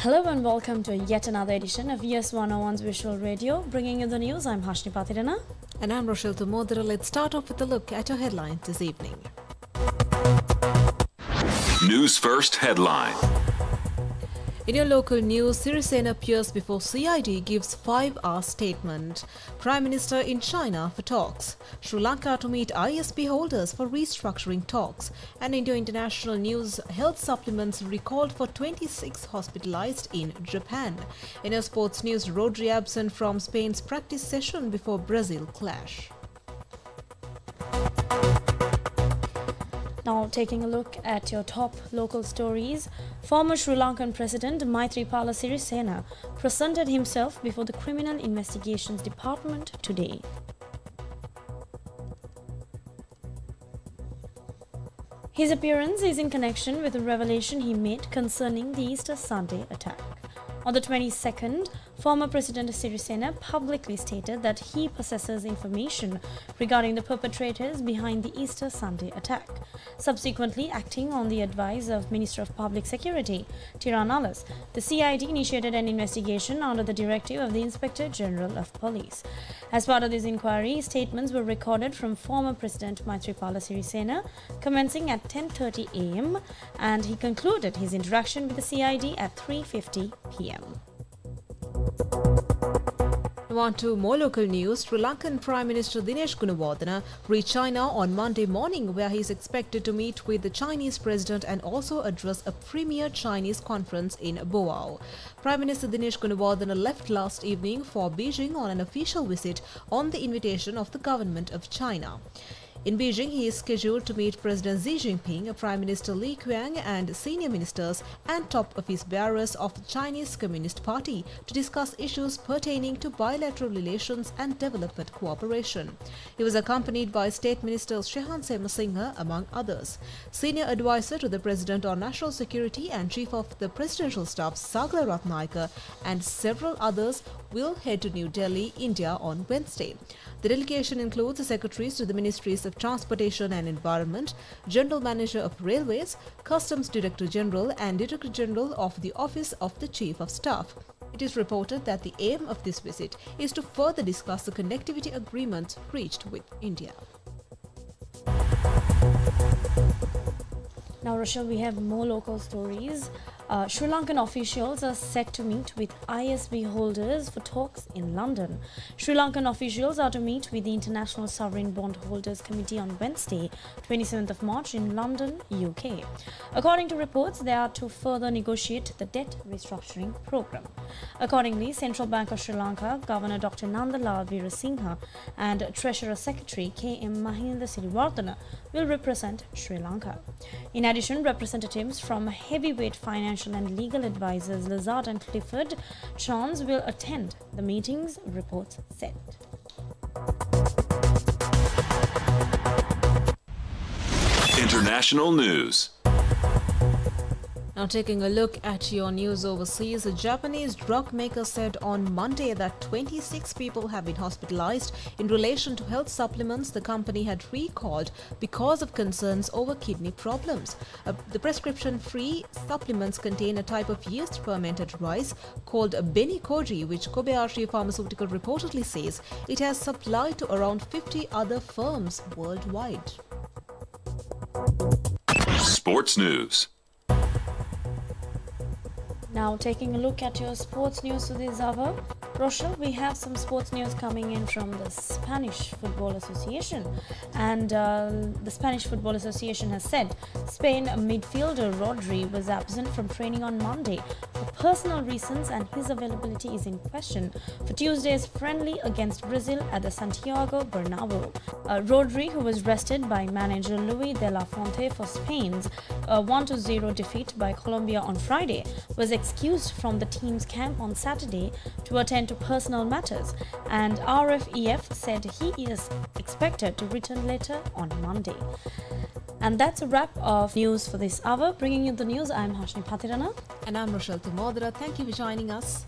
Hello and welcome to yet another edition of ES 101's Visual Radio. Bringing you the news, I'm Hashni Patirana. And I'm Rochelle Tumodra. Let's start off with a look at your headlines this evening. News First headline. In your local news, Sirisena appears before CID, gives 5-hour statement. Prime Minister in China for talks. Sri Lanka to meet ISP holders for restructuring talks. And in your international news, health supplements recalled for 26 hospitalized in Japan. In your sports news, Rodri absent from Spain's practice session before Brazil clash. Now, taking a look at your top local stories, former Sri Lankan President Maithripala Sirisena presented himself before the Criminal Investigations Department today. His appearance is in connection with a revelation he made concerning the Easter Sunday attack. On the 22nd, former President Sirisena publicly stated that he possesses information regarding the perpetrators behind the Easter Sunday attack. Subsequently, acting on the advice of Minister of Public Security, Tiranalas, the CID initiated an investigation under the directive of the Inspector General of Police. As part of this inquiry, statements were recorded from former President Maithripala Sirisena commencing at 10:30 a.m. and he concluded his interaction with the CID at 3:50 p.m. On to more local news. Sri Lankan Prime Minister Dinesh Gunawardena reached China on Monday morning, where he is expected to meet with the Chinese president and also address a premier Chinese conference in Boao. Prime Minister Dinesh Gunawardena left last evening for Beijing on an official visit on the invitation of the government of China. In Beijing, he is scheduled to meet President Xi Jinping, Prime Minister Li Qiang and senior ministers and top office bearers of the Chinese Communist Party to discuss issues pertaining to bilateral relations and development cooperation. He was accompanied by State Ministers Shehan Semasinghe, among others. Senior advisor to the President on National Security and Chief of the Presidential Staff Sagala Ratnayaka and several others will head to New Delhi, India on Wednesday. The delegation includes the secretaries to the Ministries of Transportation and Environment, General Manager of Railways, Customs Director General and Director General of the Office of the Chief of Staff. It is reported that the aim of this visit is to further discuss the connectivity agreements reached with India. Now, Rochelle, we have more local stories. Sri Lankan officials are set to meet with ISB holders for talks in London. Sri Lankan officials are to meet with the International Sovereign Bond Holders Committee on Wednesday, 27th of March in London, UK. According to reports, they are to further negotiate the debt restructuring program. Accordingly, Central Bank of Sri Lanka, Governor Dr. Nandalal Veerasinghe and Treasurer Secretary K.M. Mahinda Siriwardena will represent Sri Lanka. In addition, representatives from heavyweight financial and legal advisors Lazard and Clifford Chance will attend the meetings, reports said. International news. Now taking a look at your news overseas, a Japanese drug maker said on Monday that 26 people have been hospitalized in relation to health supplements the company had recalled because of concerns over kidney problems. The prescription-free supplements contain a type of yeast-fermented rice called benikoji, which Kobayashi Pharmaceutical reportedly says it has supplied to around 50 other firms worldwide. Sports news. Now, taking a look at your sports news for this hour, Rochelle, we have some sports news coming in from the Spanish Football Association. And the Spanish Football Association has said Spain midfielder Rodri was absent from training on Monday for personal reasons and his availability is in question for Tuesday's friendly against Brazil at the Santiago Bernabeu. Rodri, who was rested by manager Luis de la Fuente for Spain's 1-0 defeat by Colombia on Friday, was excused from the team's camp on Saturday to attend to personal matters, and RFEF said he is expected to return later on Monday. And that's a wrap of news for this hour. Bringing you the news, I'm Hashni Patirana. And I'm Rochelle Tumodra. Thank you for joining us.